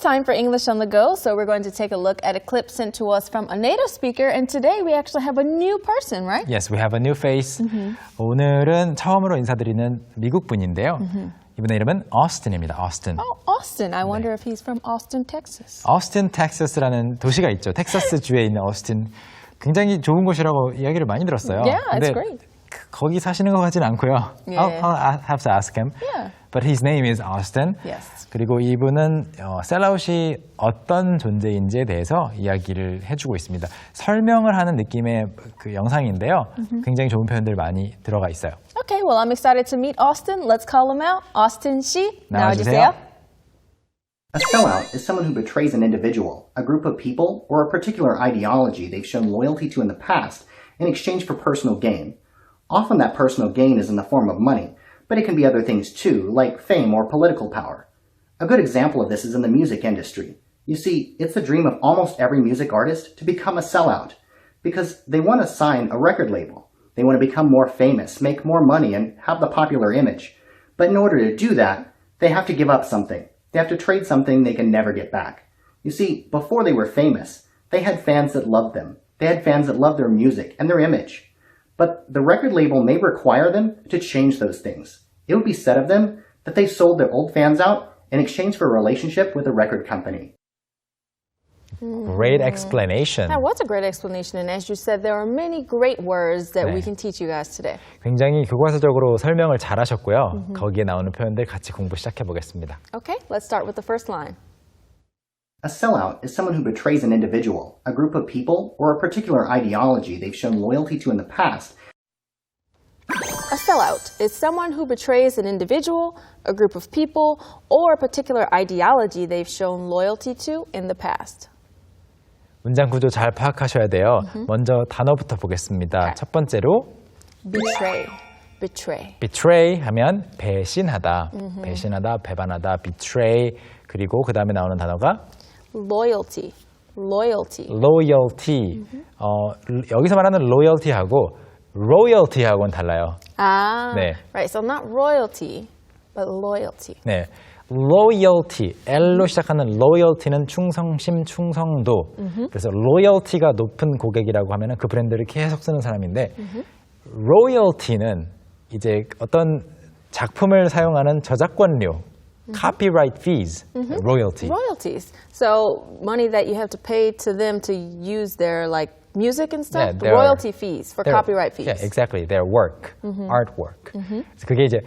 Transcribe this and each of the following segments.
time for English on the go, so we're going to take a look at a clip sent to us from a native speaker, and today we actually have a new person, right? Yes, we have a new face. 오늘은 처음으로 인사드리는 미국 분인데요. 이분의 이름은 Austin입니다. Austin. Oh, Austin. I wonder if he's from Austin, Texas. Austin, Texas라는 도시가 있죠. 텍사스 주에 있는 Austin. 굉장히 좋은 곳이라고 이야기를 많이 들었어요. Yeah, it's 근데 great. 거기 사시는 것 같진 않고요. Yeah. I'll have to ask him. Yeah. But his name is Austin. Yes. 그리고 이분은 셀아웃이 어떤 존재인지에 대해서 이야기를 해주고 있습니다. 설명을 하는 느낌의 그 영상인데요. 굉장히 좋은 표현들 많이 들어가 있어요. Okay, well, I'm excited to meet Austin. Let's call him out. Austin 씨, 나와주세요. 나와주세요. A sellout is someone who betrays an individual, a group of people, or a particular ideology they've shown loyalty to in the past in exchange for personal gain. Often that personal gain is in the form of money, but it can be other things too, like fame or political power. A good example of this is in the music industry. You see, it's the dream of almost every music artist to become a sellout, because they want to sign a record label. They want to become more famous, make more money, and have the popular image. But in order to do that, they have to give up something. They have to trade something they can never get back. You see, before they were famous, they had fans that loved them. They had fans that loved their music and their image. But the record label may require them to change those things. It would be said of them that they sold their old fans out in exchange for a relationship with a record company. Great explanation. That was a great explanation, and as you said, there are many great words that we can teach you guys today. 굉장히 교과서적으로 설명을 잘하셨고요. 거기에 나오는 표현들 같이 공부 시작해 보겠습니다. Okay, let's start with the first line. A sellout is someone who betrays an individual, a group of people, or a particular ideology they've shown loyalty to in the past. A sellout is someone who betrays an individual, a group of people, or a particular ideology they've shown loyalty to in the past. 문장 구조 잘 파악하셔야 돼요. 먼저 단어부터 보겠습니다. 첫 번째로 Betray. Betray. betray 하면 배신하다, 배신하다, 배반하다, betray. 그리고 그 다음에 나오는 단어가 Loyalty. Loyalty. loyalty. 여기서 말하는 loyalty하고 royalty하고는 달라요. Ah, 네. right. So not royalty, but loyalty. 네, loyalty, L로 시작하는 loyalty는 충성심, 충성도. 그래서 loyalty가 높은 고객이라고 하면 그 브랜드를 계속 쓰는 사람인데 royalty는 이제 어떤 작품을 사용하는 저작권료, copyright fees, royalty. Royalties. So money that you have to pay to them to use their like music and stuff. Yeah, their- royalty fees for their- copyright fees. Yeah, exactly. Their work, artwork. 그래서 그게 이제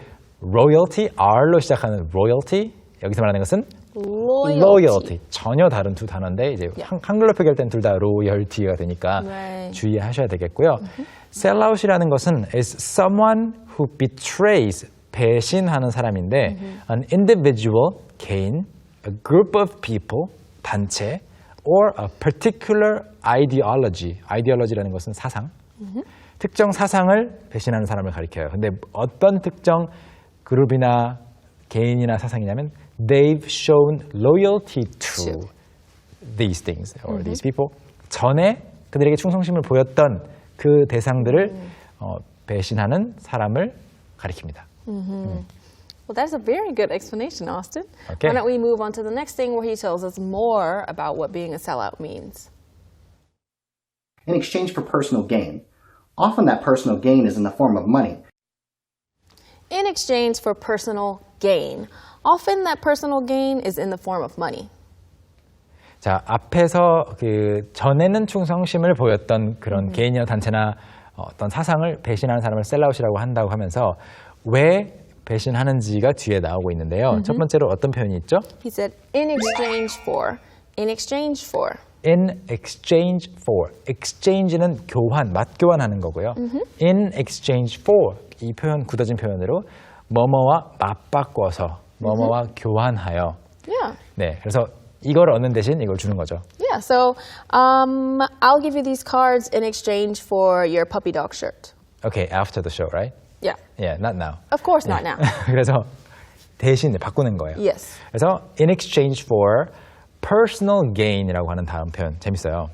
royalty, R로 시작하는 royalty. 여기서 말하는 것은 loyalty. 전혀 다른 두 단어인데 이제 한글로 표기할 땐 둘 다 royalty가 되니까 Right. 주의하셔야 되겠고요. sellout이라는 것은 is someone who betrays, 배신하는 사람인데 an individual, 개인, a group of people, 단체, or a particular ideology. ideology라는 것은 사상. 특정 사상을 배신하는 사람을 가리켜요. 근데 어떤 특정 그룹이나 개인이나 사상이냐면 they've shown loyalty to these things or these people. 전에 그들에게 충성심을 보였던 그 대상들을 배신하는 사람을 가리킵니다. Well, that's a very good explanation, Austin. Okay. Why don't we move on to the next thing where he tells us more about what being a sellout means. In exchange for personal gain. Often that personal gain is in the form of money. In exchange for personal gain. Often that personal gain is in the form of money. 자, 앞에서 그 전에는 충성심을 보였던 그런 개인이나 단체나 어떤 사상을 배신하는 사람을 셀아웃이라고 한다고 하면서 왜 배신하는지가 뒤에 나오고 있는데요. 첫 번째로 어떤 표현이 있죠? He said, in exchange for. In exchange for. In exchange for. exchange는 교환, 맞교환하는 거고요. In exchange for. 이 표현 굳어진 표현으로 뭐뭐와 맞바꿔서 뭐뭐와 교환하여. Yeah. 네, 그래서 이걸 얻는 대신 이걸 주는 거죠. Yeah, so I'll give you these cards in exchange for your puppy dog shirt. Okay, after the show, right? Yeah. Yeah, not now. Of course not now. 그래서 대신 바꾸는 거예요. Yes. 그래서 in exchange for personal gain이라고 하는 다음 표현 재밌어요.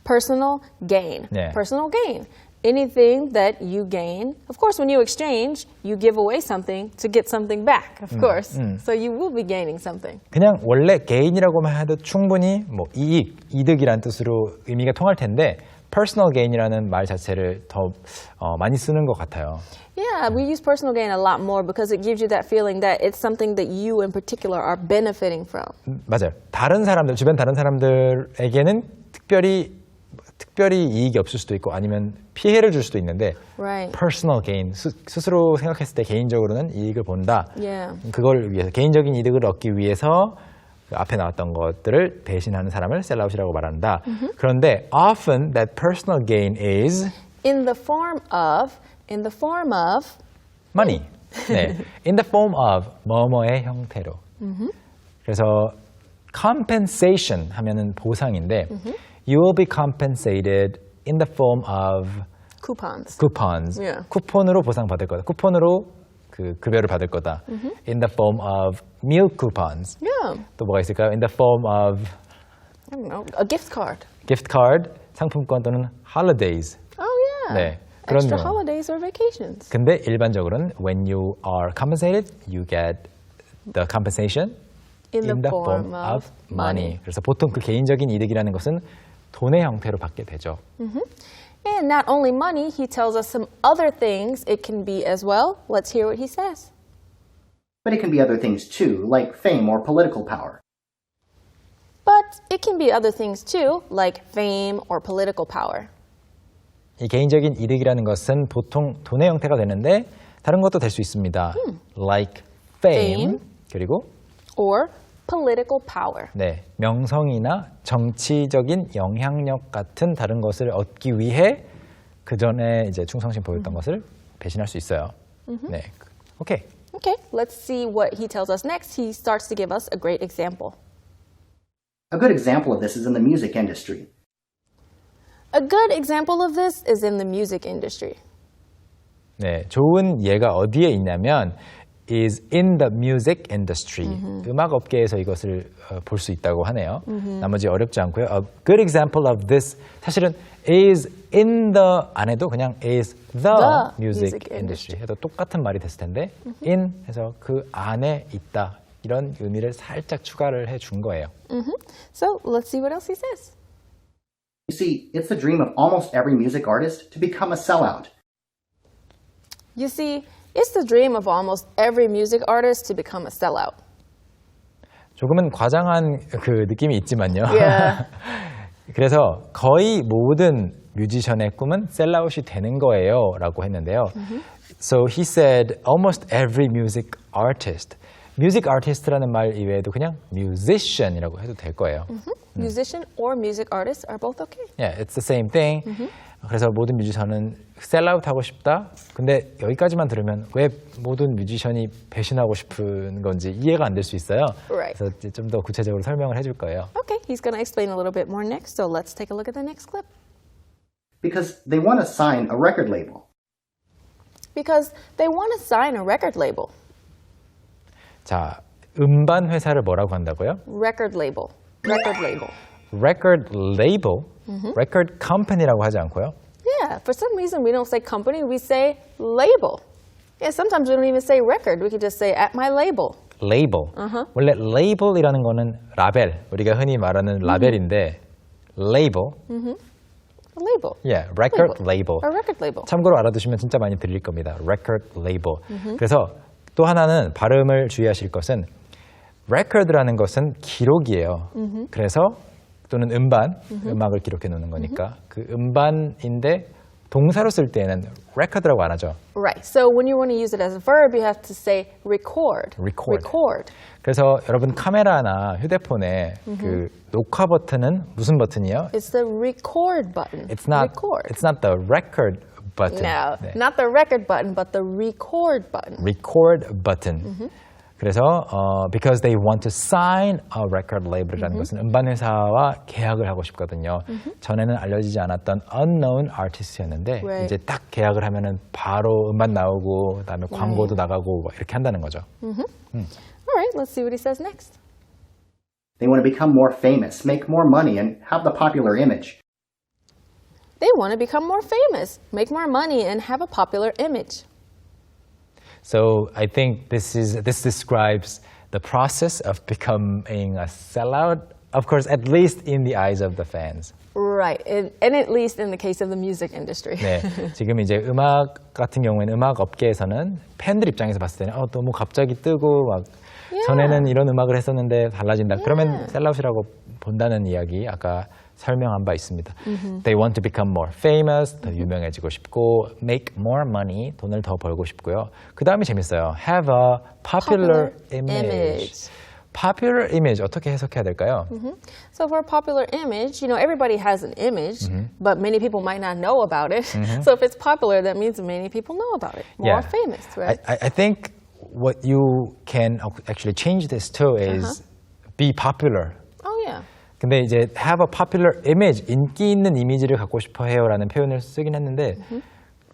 Personal gain. 네. Personal gain. anything that you gain. Of course, when you exchange, you give away something to get something back, of course. So you will be gaining something. 그냥 원래 gain이라고만 해도 충분히 뭐 이득이란 뜻으로 의미가 통할 텐데 personal gain이라는 말 자체를 더 많이 쓰는 것 같아요. Yeah, we use personal gain a lot more because it gives you that feeling that it's something that you in particular are benefiting from. 맞아요. 다른 사람들, 주변 다른 사람들에게는 특별히 이익이 없을 수도 있고 아니면 피해를 줄 수도 있는데 Right. personal gain, 스스로 생각했을 때 개인적으로는 이익을 본다. Yeah. 그걸 위해서 개인적인 이득을 얻기 위해서 앞에 나왔던 것들을 배신하는 사람을 sellout이라고 말한다. 그런데 often that personal gain is In the form of money. 네. In the form of 뭐뭐의 형태로. 그래서 compensation 하면은 보상인데 you will be compensated in the form of coupons. Yeah. 쿠폰으로 보상받을 거다. 쿠폰으로 그 급여를 받을 거다. In the form of meal coupons. Yeah. 또 뭐가 있을까요? In the form of I don't know, a gift card. gift card, 상품권 또는 holidays. Oh yeah. 네. 그런 Extra 거. holidays or vacations. 근데 일반적으로는 when you are compensated, you get the compensation In the form of money. 그래서 보통 그 개인적인 이득이라는 것은 돈의 형태로 받게 되죠. And not only money, he tells us some other things it can be as well. Let's hear what he says. But it can be other things too, like fame or political power. But it can be other things too, like fame or political power. 이 개인적인 이득이라는 것은 보통 돈의 형태가 되는데 다른 것도 될 수 있습니다. Like fame, 그리고 Or political power. 네, 명성이나 정치적인 영향력 같은 다른 것을 얻기 위해 그 전에 이제 충성심 보였던 것을 배신할 수 있어요. 네, 오케이. Okay, let's see what he tells us next. He starts to give us a great example. A good example of this is in the music industry. A good example of this is in the music industry. 네, 좋은 예가 어디에 있냐면 is in the music industry. 음악 업계에서 이것을 볼 수 있다고 하네요. 나머지 어렵지 않고요. A good example of this 사실은 is in the 안 해도 그냥 is the music industry 해도 똑같은 말이 됐을 텐데 in 해서 그 안에 있다 이런 의미를 살짝 추가를 해준 거예요. So let's see what else he says. You see, it's the dream of almost every music artist to become a sellout. You see, it's the dream of almost every music artist to become a sellout. 조금은 과장한 그 느낌이 있지만요. Yeah. 그래서 거의 모든 뮤지션의 꿈은 셀아웃이 되는 거예요 라고 했는데요. So he said almost every music artist. music artist라는 말 이외에도 그냥 musician이라고 해도 될 거예요. Musician or music artist are both okay. Yeah, it's the same thing. 그래서 모든 뮤지션은 셀아웃 하고 싶다. 근데 여기까지만 들으면 왜 모든 뮤지션이 배신하고 싶은 건지 이해가 안 될 수 있어요. Right. 그래서 좀 더 구체적으로 설명을 해줄 거예요. Okay, he's going to explain a little bit more next, so let's take a look at the next clip. Because they want to sign a record label. Because they want to sign a record label. 자, 음반 회사를 뭐라고 한다고요? Record label. Record label. record label, record company라고 하지 않고요. Yeah, for some reason we don't say company, we say label. Yeah, sometimes we don't even say record. We could just say at my label. label. 원래 label이라는 거는 라벨, 우리가 흔히 말하는 라벨인데 label. A label. Yeah, record label. A record label. 참고로 알아두시면 진짜 많이 들릴 겁니다. record label. 그래서 또 하나는 발음을 주의하실 것은 record라는 것은 기록이에요. 그래서 또는 음반, 음악을 기록해 놓는 거니까 그 음반인데 동사로 쓸 때에는 record라고 안 하죠. Right. So when you want to use it as a verb, you have to say record. record. 그래서 여러분 카메라나 휴대폰에 그 녹화 버튼은 무슨 버튼이요? It's the record button. It's not. Record. It's not the record button. No, 네. not the record button, but the record button. record button. 그래서 because they want to sign a record label이라는 것은 음반 회사와 계약을 하고 싶거든요. 전에는 알려지지 않았던 unknown artist였는데 Right. 이제 딱 계약을 하면은 바로 음반 나오고 그다음에 광고도 나가고 이렇게 한다는 거죠. All right, let's see what he says next. They want to become more famous, make more money, and have the popular image. they want to become more famous, make more money, and have a popular image. So I think this describes the process of becoming a sellout, of course, at least in the eyes of the fans. Right, and at least in the case of the music industry. 네, 지금 이제 음악 같은 경우에는 음악 업계에서는 팬들 입장에서 봤을 때는 너무 갑자기 뜨고 막 전에는 이런 음악을 했었는데 달라진다. 그러면 셀라웃이라고 본다는 이야기 아까 설명한 바 있습니다. They want to become more famous, 더 유명해지고 싶고 make more money, 돈을 더 벌고 싶고요. 그 다음이 재밌어요. Have a popular image. Popular image 어떻게 해석해야 될까요? So for a popular image, you know, everybody has an image, but many people might not know about it. So if it's popular, that means many people know about it. More famous, right? I think what you can actually change this to is be popular. Oh, yeah. 근데 이제 have a popular image, 인기 있는 이미지를 갖고 싶어 해요라는 표현을 쓰긴 했는데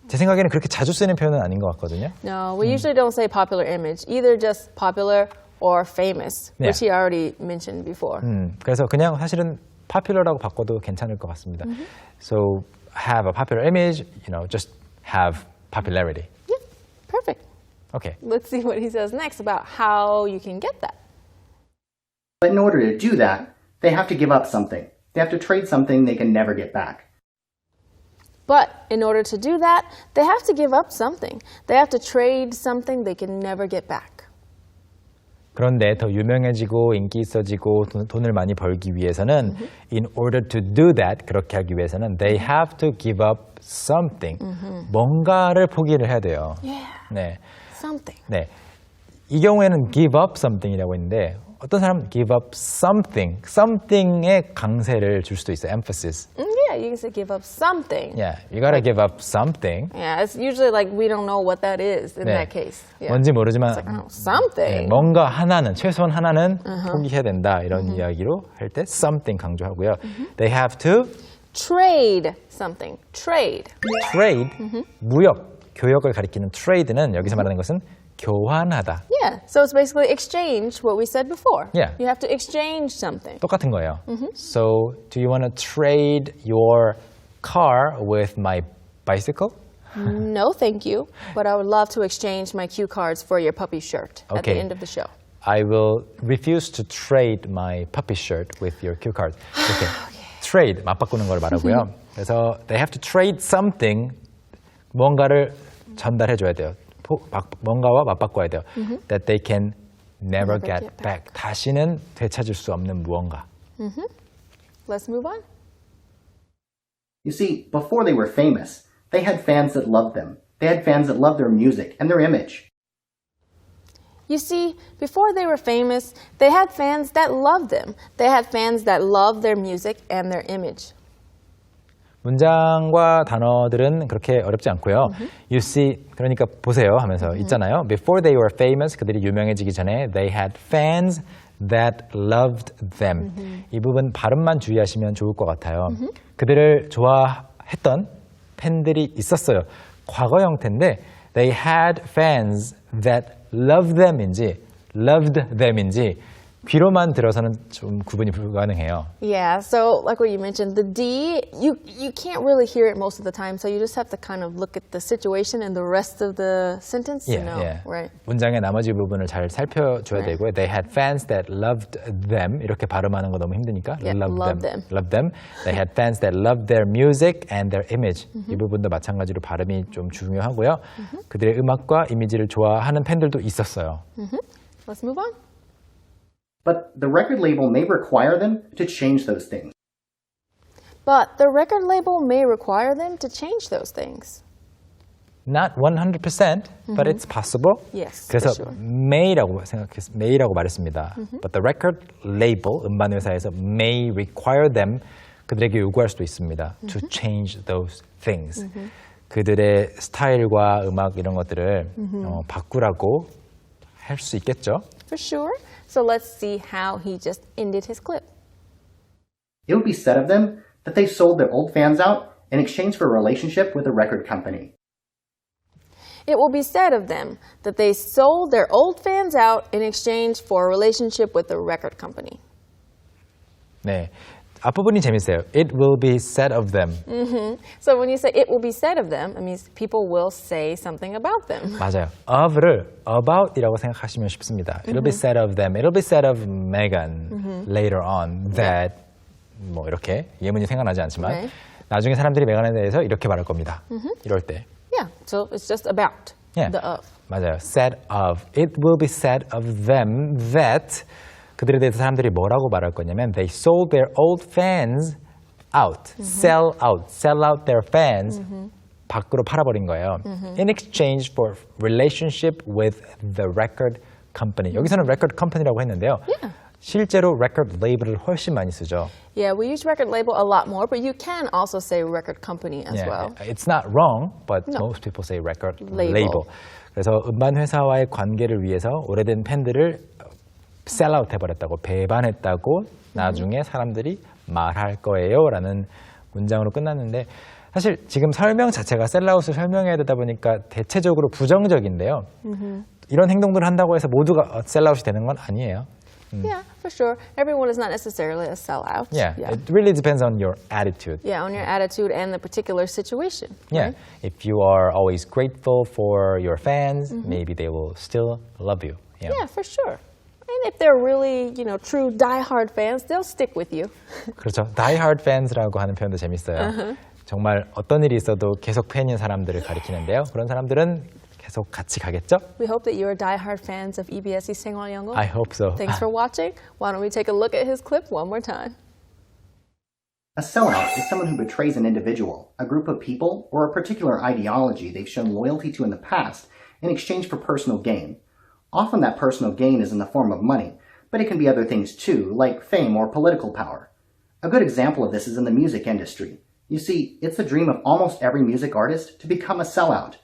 제 생각에는 그렇게 자주 쓰는 표현은 아닌 것 같거든요. No, we usually don't say popular image, either just popular or famous, which he already mentioned before. 그래서 그냥 사실은 popular라고 바꿔도 괜찮을 것 같습니다. So have a popular image, you know, just have popularity. Yeah, perfect. Okay. Let's see what he says next about how you can get that. But in order to do that, they have to give up something. They have to trade something they can never get back. But in order to do that, they have to give up something. They have to trade something they can never get back. 그런데 더 유명해지고 인기 있어지고 돈을 많이 벌기 위해서는 in order to do that, 그렇게 하기 위해서는 they have to give up something. 뭔가를 포기를 해야 돼요. Yeah. 네. Something. 네. 이 경우에는 give up something이라고 있는데 어떤 사람은 give up something, something에 강세를 줄 수도 있어요. emphasis. Yeah, you can say give up something. Yeah, you gotta give up something. Yeah, it's usually like we don't know what that is in that case. Yeah. 뭔지 모르지만 Something. 뭔가 하나는, 최소한 하나는 포기해야 된다 이런 이야기로 할 때 something 강조하고요. They have to trade something. Trade. trade, 무역, 교역을 가리키는 trade는 여기서 말하는 것은 교환하다. Yeah, so it's basically exchange what we said before. Yeah. You have to exchange something. 똑같은 거예요. So, do you want to trade your car with my bicycle? No, thank you. But I would love to exchange my cue cards for your puppy shirt at the Okay. end of the show. I will refuse to trade my puppy shirt with your cue card. 이렇게 trade, 맞바꾸는 걸 말하고요. 그래서 they have to trade something, 뭔가를 전달해 줘야 돼요. 뭔가와 맞바꿔야 돼요. That they can never get back. 다시는 되찾을 수 없는 무언가. Let's move on. You see, before they were famous, they had fans that loved them. They had fans that loved their music and their image. You see, before they were famous, they had fans that loved them. They had fans that loved their music and their image. 문장과 단어들은 그렇게 어렵지 않고요. You see, 그러니까 보세요 하면서 있잖아요. Before they were famous, 그들이 유명해지기 전에 they had fans that loved them. 이 부분 발음만 주의하시면 좋을 것 같아요. 그들을 좋아했던 팬들이 있었어요. 과거 형태인데 they had fans that loved them인지 loved them인지 귀로만 들어서는 좀 구분이 불가능해요. Yeah, so like what you mentioned, the D, you can't really hear it most of the time, so you just have to kind of look at the situation and the rest of the sentence to know, right? 문장의 나머지 부분을 잘 살펴줘야 되고요. They had fans that loved them. 이렇게 발음하는 거 너무 힘드니까. Yeah, loved them. Loved them. They had fans that loved their music and their image. 이 부분도 마찬가지로 발음이 좀 중요하고요. 그들의 음악과 이미지를 좋아하는 팬들도 있었어요. Let's move on. But the record label may require them to change those things. But the record label may require them to change those things. Not 100%, but it's possible. Yes, 그래서 for sure. may라고 말했습니다. But the record label, 음반 회사에서 may require them, 그들에게 요구할 수도 있습니다. To change those things. 그들의 스타일과 음악 이런 것들을 바꾸라고 할 수 있겠죠. For sure. So let's see how he just ended his clip. It would be said of them that they sold their old fans out in exchange for a relationship with a record company. It will be said of them that they sold their old fans out in exchange for a relationship with a record company. 네, 앞부분이 재밌어요. It will be said of them. So when you say it will be said of them, it means people will say something about them. 맞아요. of를 about이라고 생각하시면 쉽습니다. It'll be said of them. It'll be said of Megan later on that 뭐 이렇게 예문이 생각나지 않지만 네. 나중에 사람들이 메간에 대해서 이렇게 말할 겁니다. 이럴 때. Yeah, so it's just about Yeah. the of. 맞아요. said of. It will be said of them that 그들에 대해서 사람들이 뭐라고 말할 거냐면 they sold their old fans out. sell out their fans. 밖으로 팔아버린 거예요. In exchange for relationship with the record company. 여기서는 record company라고 했는데요. Yeah. 실제로 record label을 훨씬 많이 쓰죠. Yeah, we use record label a lot more, but you can also say record company as well. It's not wrong, but No. most people say record Label. label. 그래서 음반 회사와의 관계를 위해서 오래된 팬들을 sell out 해버렸다고 배반했다고 나중에 사람들이 말할 거예요라는 문장으로 끝났는데 사실 지금 설명 자체가 셀라웃을 설명해야 되다 보니까 대체적으로 부정적인데요. 이런 행동들을 한다고 해서 모두가 셀라웃이 되는 건 아니에요. Yeah, for sure. Everyone is not necessarily a sellout. Yeah, it really depends on your attitude. Yeah, on your attitude and the particular situation. Yeah, right? if you are always grateful for your fans, maybe they will still love you. Yeah, for sure. And if they're really, true die-hard fans, they'll stick with you. 그렇죠. Die hard fans라고 하는 표현도 재밌어요. 정말 어떤 일이 있어도 계속 팬인 사람들을 가리키는데요. 그런 사람들은 계속 같이 가겠죠? We hope that you are die-hard fans of EBS의 생활영어. I hope so. Thanks for watching. Why don't we take a look at his clip one more time? A sellout is someone who betrays an individual, a group of people, or a particular ideology they've shown loyalty to in the past in exchange for personal gain. Often that personal gain is in the form of money, but it can be other things too, like fame or political power. A good example of this is in the music industry. You see, it's the dream of almost every music artist to become a sellout,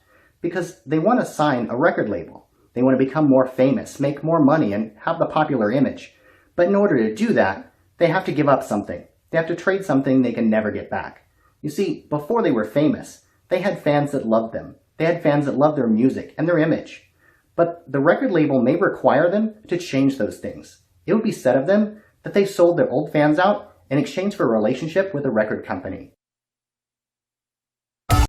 because they want to sign a record label. They want to become more famous, make more money, and have the popular image. But in order to do that, they have to give up something. They have to trade something they can never get back. You see, before they were famous, they had fans that loved them. They had fans that loved their music and their image. But the record label may require them to change those things. It would be said of them that they sold their old fans out in exchange for a relationship with a record company.